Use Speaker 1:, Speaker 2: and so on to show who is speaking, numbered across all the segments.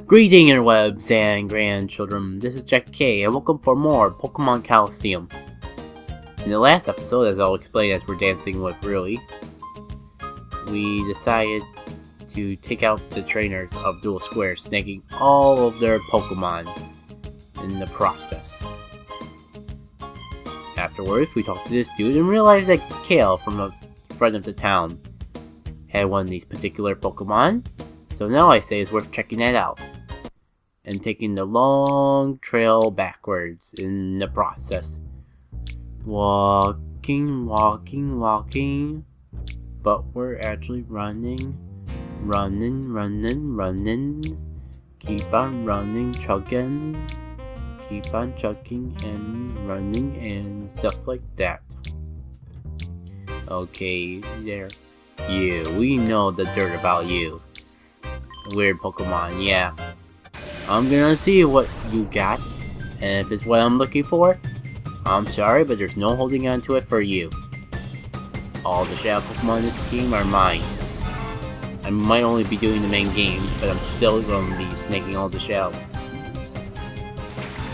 Speaker 1: Greeting interwebs and grandchildren, this is Jack K, and welcome for more Pokemon Colosseum. In the last episode, as I'll explain as we're dancing with Really, we decided to take out the trainers of Dual Square, snagging all of their Pokemon in the process. Afterwards, we talked to this dude and realized that Kale from the front of the town had one of these particular Pokemon, so now I say it's worth checking that out. And taking the long trail backwards in the process. Walking, but we're actually running. Keep on running, chugging. Keep on chugging and running and stuff like that. Okay, there. You, we know the dirt about you. Weird Pokemon, yeah. I'm gonna see what you got, and if it's what I'm looking for, I'm sorry, but there's no holding on to it for you. All the Shadow Pokemon in this game are mine. I might only be doing the main game, but I'm still gonna be snaking all the Shadow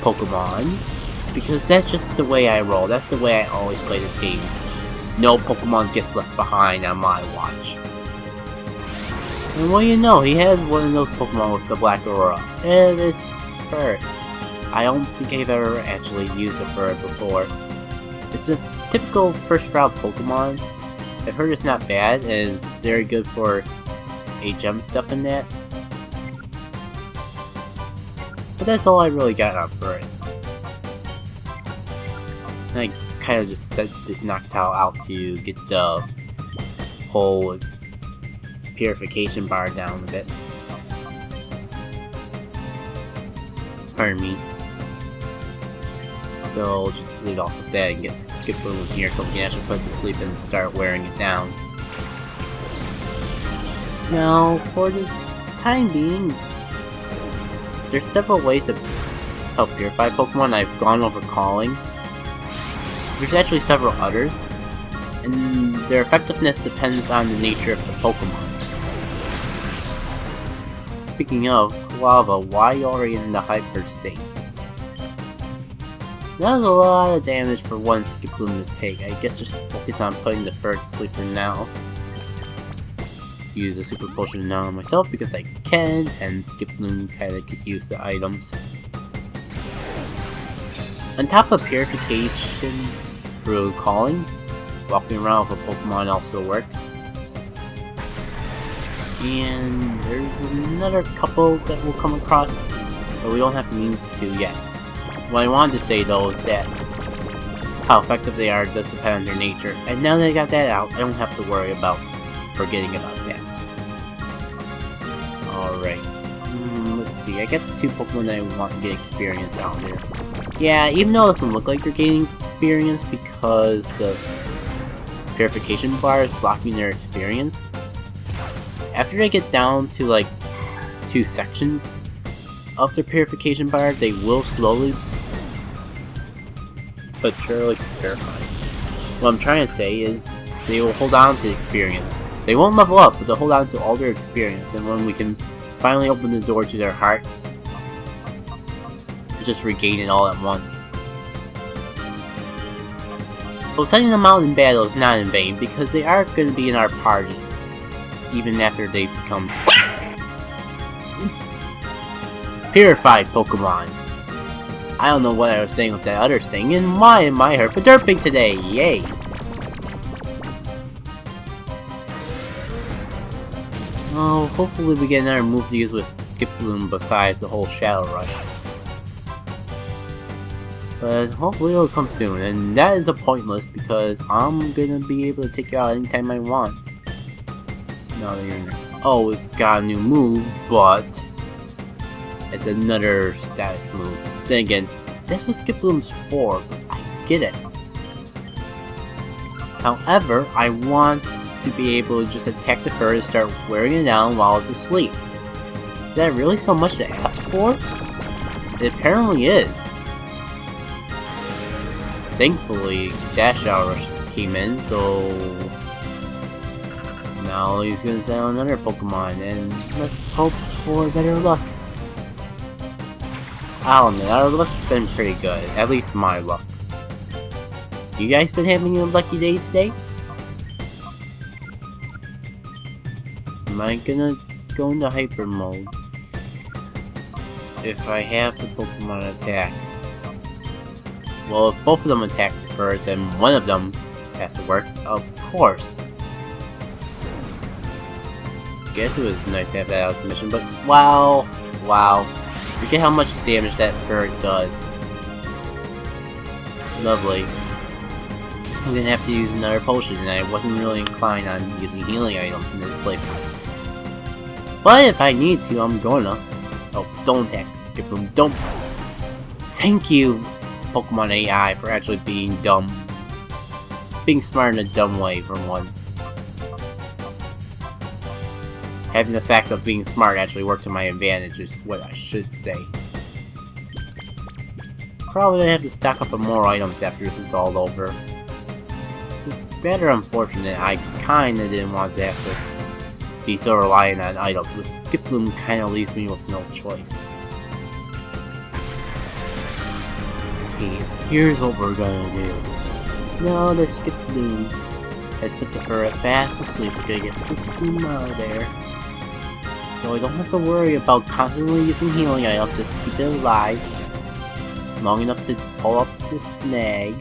Speaker 1: Pokemon, because that's just the way I roll, that's the way I always play this game. No Pokemon gets left behind on my watch. And well, you know, he has one of those Pokemon with the black aura, and it's fur. I don't think I've ever actually used a fur before. It's a typical first round Pokemon. I've heard it's not bad, and it's very good for HM stuff in that. But that's all I really got out for it. And I kind of just set this Noctowl out to get the whole purification bar down a bit. Pardon me. So I'll just lead off with that and get Skiploom here so we can actually put it to sleep and start wearing it down. Now, for the time being, there's several ways to help purify Pokemon. I've gone over calling. There's actually several others, and their effectiveness depends on the nature of the Pokemon. Speaking of, Lava, why are you already in the hyper state? That was a lot of damage for one Skiploom to take. I guess just focus on putting the fur to sleep for now. Use a super potion now on myself because I can, and Skiploom kinda could use the items. On top of purification through calling, walking around with a Pokemon also works. And there's another couple that we'll come across, but we don't have the means to yet. What I wanted to say though is that how effective they are does depend on their nature, and now that I got that out, I don't have to worry about forgetting about that. Alright, let's see, I got the two Pokemon that I want to get experience down there. Yeah, even though it doesn't look like they're gaining experience because the purification bar is blocking their experience, after they get down to like 2 sections of their purification bar, they will slowly but surely purify. What I'm trying to say is they will hold on to experience. They won't level up, but they'll hold on to all their experience, and when we can finally open the door to their hearts, just regain it all at once. Well, sending them out in battle is not in vain, because they are going to be in our party, even after they become purified Pokemon. I don't know what I was saying with that other thing, and why am I herpaderping today? Yay! Oh, hopefully we get another move to use with Skiploom besides the whole Shadow Rush. But hopefully it'll come soon, and that is a pointless because I'm gonna be able to take you out anytime I want. Now that you're in there. Oh, it got a new move, but it's another status move. Then again, that's what Skiploom's for, but I get it. However, I want to be able to just attack the fur and start wearing it down while it's asleep. Is that really so much to ask for? It apparently is. Thankfully, Dash Hour came in, so now he's gonna send another Pokemon, and let's hope for better luck. I don't know, our luck's been pretty good. At least my luck. You guys been having a lucky day today? Am I gonna go into hyper mode if I have the Pokemon attack? Well, if both of them attack first, then one of them has to work, of course. Guess it was nice to have that out of the mission, but wow. Look at how much damage that bird does. Lovely. I'm gonna have to use another potion, and I wasn't really inclined on using healing items in this playthrough. But if I need to, I'm gonna. Oh, don't attack, Skiploom, don't. Thank you, Pokemon AI, for actually being dumb. Being smart in a dumb way for once. Having the fact of being smart actually worked to my advantage is what I should say. Probably gonna have to stock up on more items after this is all over. It's rather unfortunate. I kinda didn't want to have to be so reliant on items, but Skiploom kinda leaves me with no choice. Okay, here's what we're gonna do. Now that Skiploom has put the fur fast asleep, we're gonna get Skiploom out of there. So I don't have to worry about constantly using healing items just to keep it alive. Long enough to pull up the snag.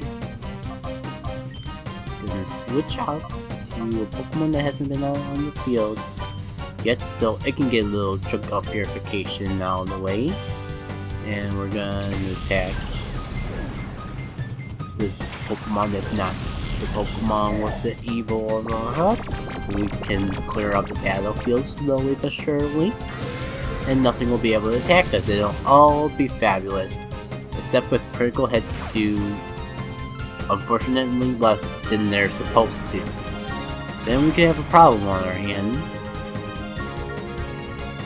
Speaker 1: Gonna switch out to a Pokemon that hasn't been out on the field yet, so it can get a little chunk of purification out of the way. And we're gonna attack this Pokemon that's not the Pokemon with the evil aura. We can clear out the battlefield slowly but surely, and nothing will be able to attack us. It'll all be fabulous, except with critical hits do unfortunately less than they're supposed to. Then we could have a problem on our hand.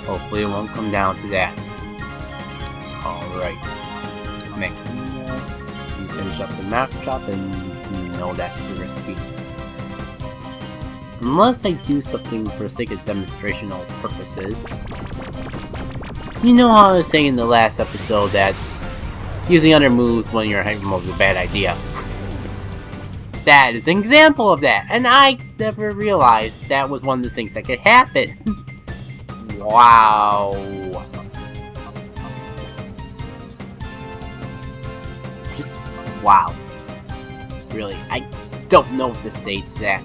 Speaker 1: Hopefully it won't come down to that. Alright. Next, we finish up the map shop, and no, that's too risky. Unless I do something for the sake of demonstrational purposes. You know how I was saying in the last episode that using other moves when you're hyper mode is a bad idea. That is an example of that, and I never realized that was one of the things that could happen. Wow. Just wow. Really, I don't know what to say to that.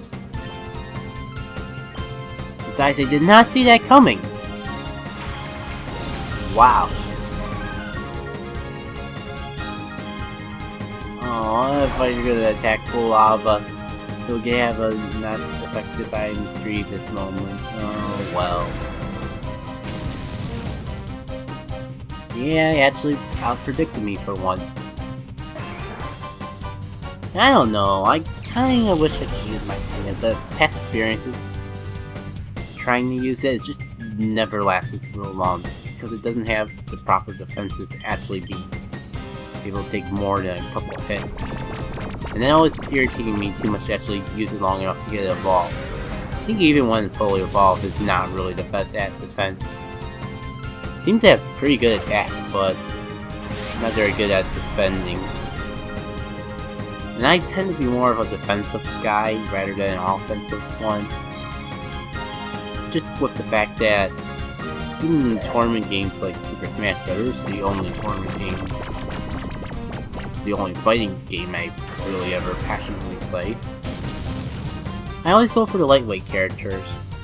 Speaker 1: Besides, I did not see that coming. Wow. Oh, I thought you were gonna attack full lava, so we can have a not affected by mystery this moment. Oh well. Yeah, he actually out-predicted me for once. I don't know, I kinda wish I could use my thing, but past experiences trying to use it just never lasts real long, because it doesn't have the proper defenses to actually be able to take more than a couple of hits. And that always irritating me too much to actually use it long enough to get it evolved. I think even when fully evolved is not really the best at defense. Seem to have pretty good attack, but not very good at defending. And I tend to be more of a defensive guy rather than an offensive one. Just with the fact that even in tournament games like Super Smash Bros., the only tournament game, the only fighting game I really ever passionately play, I always go for the lightweight characters.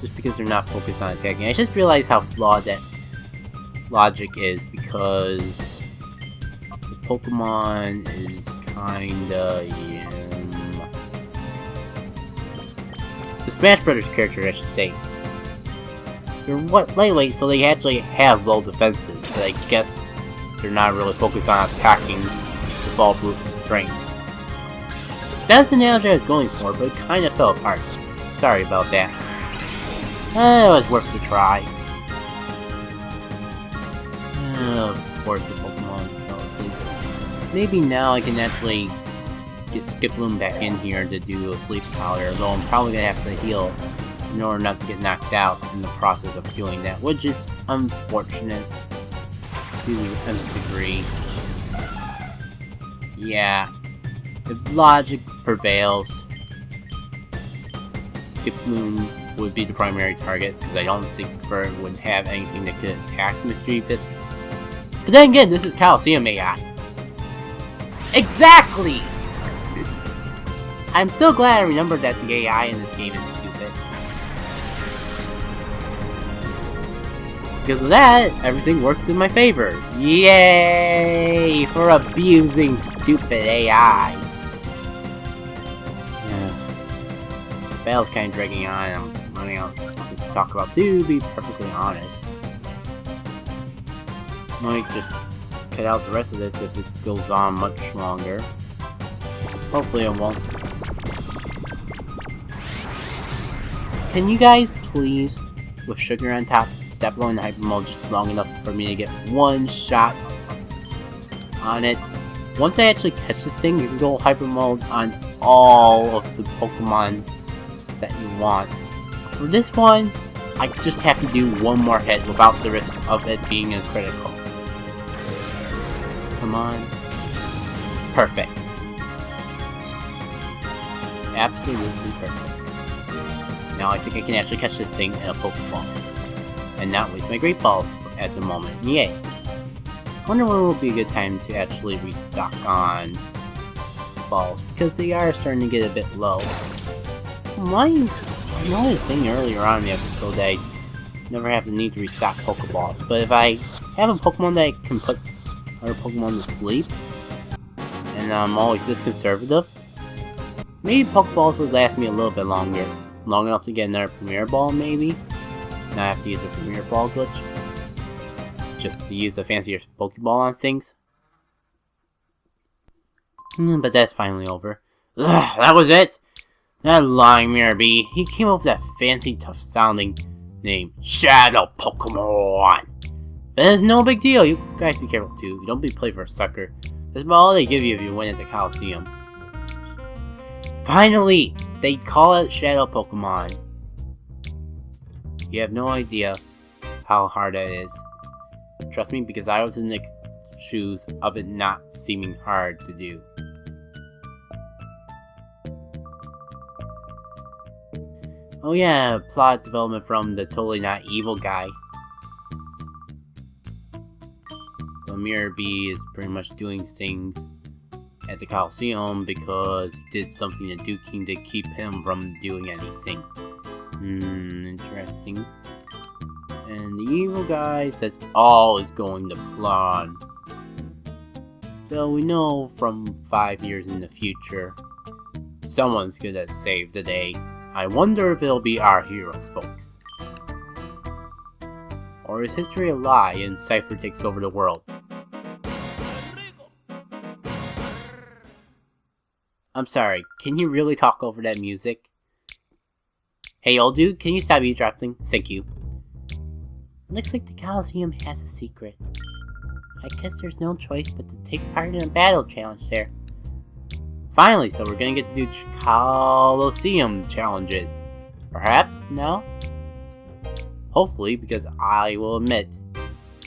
Speaker 1: Just because they're not focused on attacking. I just realized how flawed that logic is, because the Pokemon is kinda... the Smash Brothers character, I should say. They're lightweight, so they actually have low defenses, but I guess they're not really focused on attacking with all brute strength. That's the analogy I was going for, but it kinda fell apart. Sorry about that. It was worth the try. Of course the Pokemon fell asleep. Maybe now I can actually get Skiploom back in here to do a sleep powder, though I'm probably gonna have to heal in order not to get knocked out in the process of doing that, which is unfortunate. to the nth degree. Yeah, if logic prevails, Skiploom would be the primary target, because I don't think Bird would have anything that could attack Mystery Fist. But then again, this is Colosseum AI. Exactly! I'm so glad I remembered that the AI in this game is stupid. Because of that, everything works in my favor. Yay! For abusing stupid AI. The battle's kind of dragging on, and I'm running out of things to talk about too, to be perfectly honest. Might just cut out the rest of this if it goes on much longer. Hopefully it won't. Can you guys please, with sugar on top, stop going to hyper mode just long enough for me to get one shot on it? Once I actually catch this thing, you can go hyper mode on all of the Pokemon that you want. For this one, I just have to do one more hit without the risk of it being a critical. Come on. Perfect. Absolutely perfect. Now I think I can actually catch this thing in a Pokeball. And not waste my Great Balls at the moment. Yay. Wonder when will be a good time to actually restock on balls, because they are starting to get a bit low. I noticed thing earlier on in the episode that I never have the need to restock Pokeballs, but if I have a Pokemon that I can put other Pokemon to sleep, and I'm always this conservative, maybe Pokeballs would last me a little bit longer. Long enough to get another Premier Ball, maybe? Not have to use a Premier Ball glitch. Just to use a fancier Pokeball on things. But that's finally over. Ugh, that was it! That lying Mirror Bee, he came up with that fancy, tough sounding name, Shadow Pokemon! But it's no big deal, you guys be careful too. You don't be played for a sucker. That's about all they give you if you win at the Colosseum. Finally! They call it Shadow Pokemon. You have no idea how hard that is. Trust me, because I was in the shoes of it not seeming hard to do. Oh yeah, plot development from the totally not evil guy. So Mirror Bee is pretty much doing things at the Colosseum because he did something to Duke King to keep him from doing anything. Interesting. And the evil guy says all is going to plan. Though we know from 5 years in the future, someone's gonna save the day. I wonder if it'll be our heroes, folks. Or is history a lie and Cypher takes over the world? I'm sorry, can you really talk over that music? Hey old dude, can you stop eavesdropping? Thank you. Looks like the Colosseum has a secret. I guess there's no choice but to take part in a battle challenge there. Finally, so we're gonna get to do Colosseum challenges. Perhaps? No? Hopefully, because I will admit,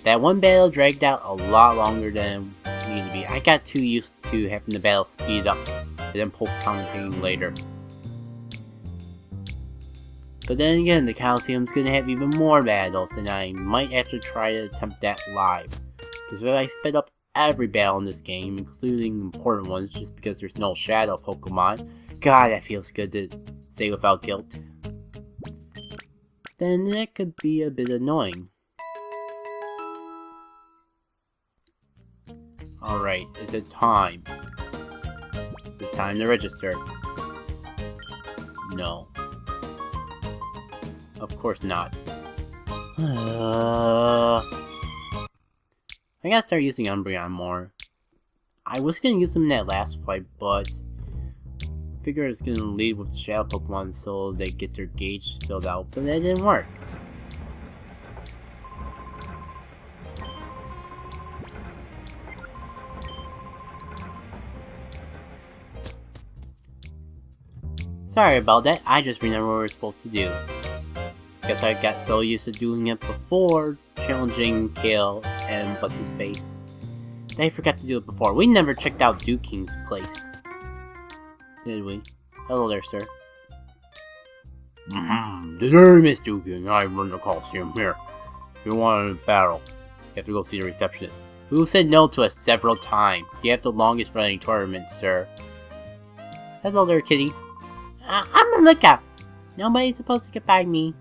Speaker 1: that one battle dragged out a lot longer than it needed to be. I got too used to having the battle speed up and then post-commentating later. But then again, the Colosseum's gonna have even more battles, and I might actually try to attempt that live. Because if I sped up every battle in this game, including important ones, just because there's no Shadow Pokemon, God, that feels good to say without guilt, then that could be a bit annoying. Alright, is it time? Is it time to register? No. Of course not. I gotta start using Umbreon more. I was gonna use them in that last fight, but I figured it's gonna lead with the Shadow Pokemon so they get their gauge filled out, but that didn't work. Sorry about that, I just remembered what we were supposed to do. Guess I got so used to doing it before, challenging Kale and what's his face. I forgot to do it before. We never checked out Duke King's place. Did we? Hello there, sir. Today, Miss Duke King, I run the Colosseum here. If you want a battle, you have to go see the receptionist, who said no to us several times. You have the longest running tournament, sir. Hello there, kitty. I'm a lookout. Nobody's supposed to get by me.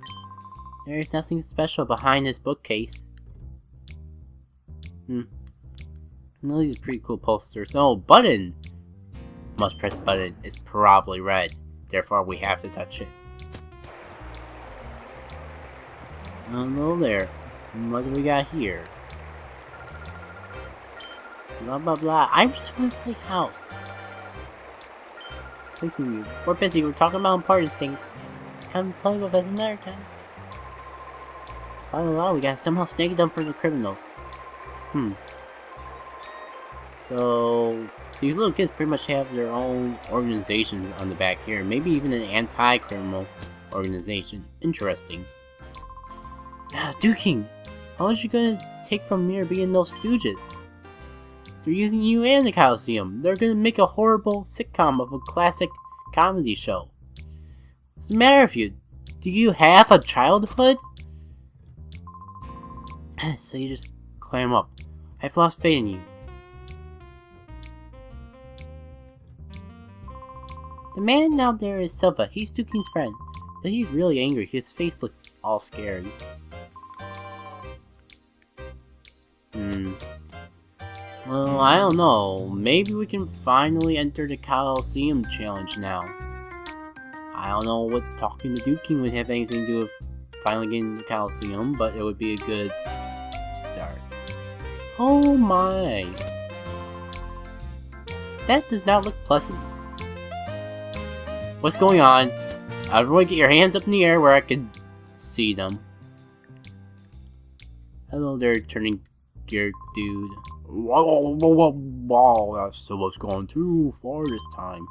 Speaker 1: There's nothing special behind this bookcase. No, these are pretty cool posters. Oh, button! Must press button is probably red. Therefore, we have to touch it. Hello there. What do we got here? Blah blah blah. I just want to play house. Please move. We're busy. We're talking about important things. Come play with us another time. Blah blah blah. We gotta somehow snag them from the criminals. So these little kids pretty much have their own organizations on the back here. Maybe even an anti-criminal organization. Interesting. Duke King, how much you gonna take from me or being those stooges? They're using you and the Colosseum. They're gonna make a horrible sitcom of a classic comedy show. What's the matter with you? Do you have a childhood? So you just clam up. I've lost faith in you. The man out there is Silva. He's Duke King's friend. But he's really angry. His face looks all scared. Well, I don't know. Maybe we can finally enter the Colosseum challenge now. I don't know what talking to Duke King would have anything to do with finally getting the Colosseum, but it would be a good start. Oh my! That does not look pleasant. What's going on? Everyone get your hands up in the air where I can see them. Hello there, turning gear dude. Wow, that Silva's gone too far this time.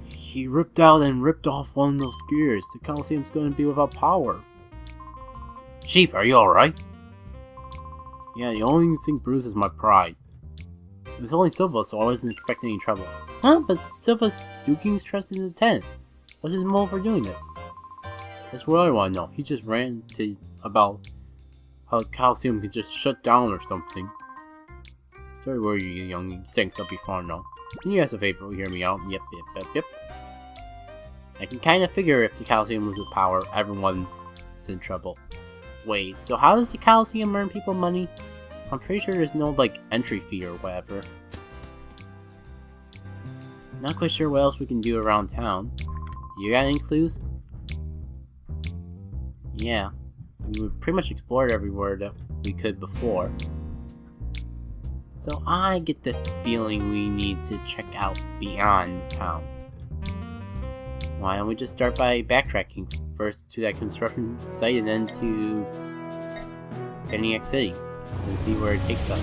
Speaker 1: He ripped out and ripped off one of those gears. The Colosseum's going to be without power. Chief, are you alright? Yeah, the only thing bruises my pride. It was only Silva, so I wasn't expecting any trouble. Huh? But Silva's Duke King's trusted lieutenant. What's his motive for doing this? That's what I want to know. He just ranted about how the Colosseum could just shut down or something. Sorry, where you young thanks up before now. Can you ask a favor? Hear me out? Yep. I can kind of figure if the Colosseum loses power, everyone is in trouble. Wait, so how does the Colosseum earn people money? I'm pretty sure there's no, like, entry fee or whatever. Not quite sure what else we can do around town. You got any clues? Yeah. We've pretty much explored everywhere that we could before. So I get the feeling we need to check out beyond town. Why don't we just start by backtracking first to that construction site and then to Paniac City and see where it takes us.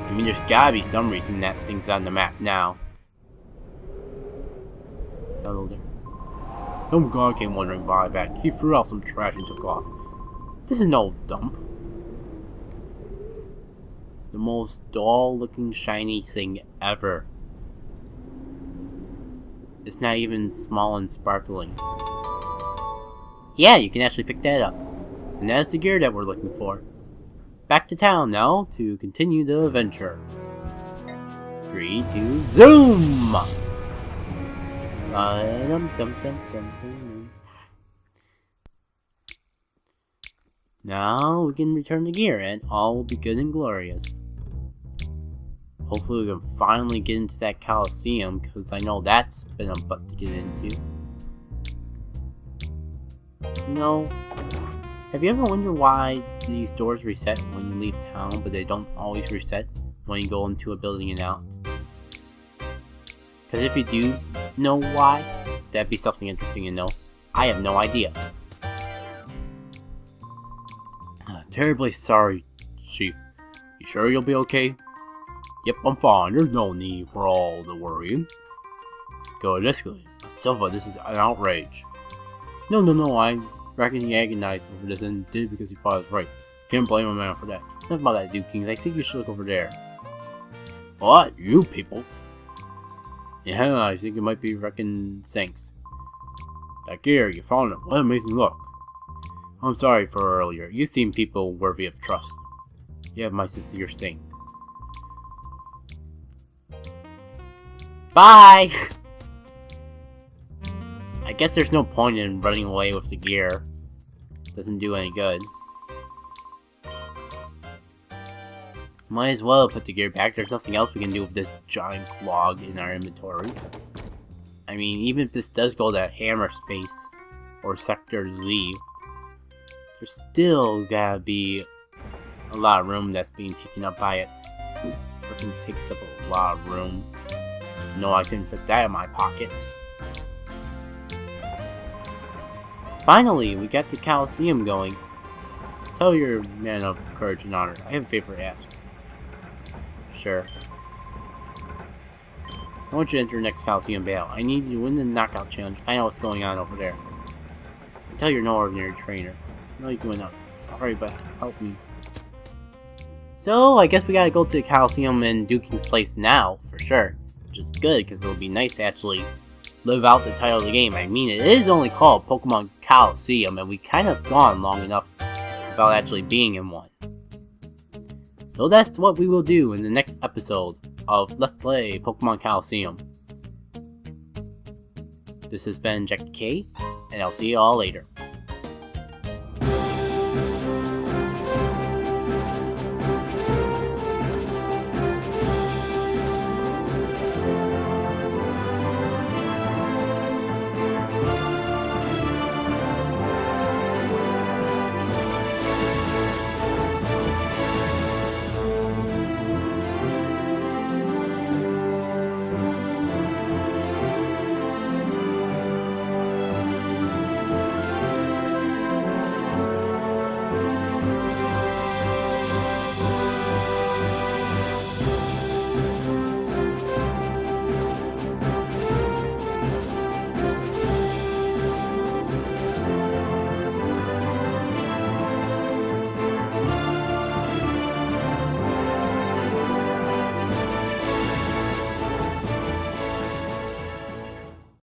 Speaker 1: I mean, there's gotta be some reason that thing's on the map now. Hello there. Some guy came wandering by back. He threw out some trash and took off. This is no dump. The most dull-looking shiny thing ever. It's not even small and sparkling. Yeah, you can actually pick that up. And that's the gear that we're looking for. Back to town now to continue the adventure. 3, 2, zoom! Now we can return the gear and all will be good and glorious. Hopefully we can finally get into that Colosseum, because I know that's been a butt to get into. You know, have you ever wondered why these doors reset when you leave town, but they don't always reset when you go into a building and out? Because if you do know why, that'd be something interesting to know. I have no idea. Terribly sorry, Chief. You sure you'll be okay? Yep, I'm fine. There's no need for all the worrying. Go escalate. Silva, this is an outrage. No, I reckon he agonized over this and did it because he thought it was right. Can't blame a man for that. Enough about that, Duke Kings. I think you should look over there. What? You people? Yeah, I think it might be wrecking sinks. That gear, you found it. What an amazing look. I'm sorry for earlier. You seem people worthy of trust. You have my sincere sync. Bye! I guess there's no point in running away with the gear. Doesn't do any good. Might as well put the gear back. There's nothing else we can do with this giant clog in our inventory. I mean, even if this does go to Hammer Space or Sector Z, there's still gotta be a lot of room that's being taken up by it. Freaking takes up a lot of room. No, I couldn't fit that in my pocket. Finally, we got the Colosseum going. Tell your man of courage and honor. I have a favor to ask. Sure. I want you to enter the next Colosseum battle. I need you to win the knockout challenge. Find out what's going on over there. Tell you're no ordinary trainer. I know you can win out. Sorry, but help me. So, I guess we gotta go to the Colosseum in Duking's place now, for sure. Which is good, because it'll be nice to actually live out the title of the game. I mean, it is only called Pokemon Colosseum, and we kind of gone long enough without actually being in one. So that's what we will do in the next episode of Let's Play Pokemon Colosseum. This has been Jackie K, and I'll see you all later.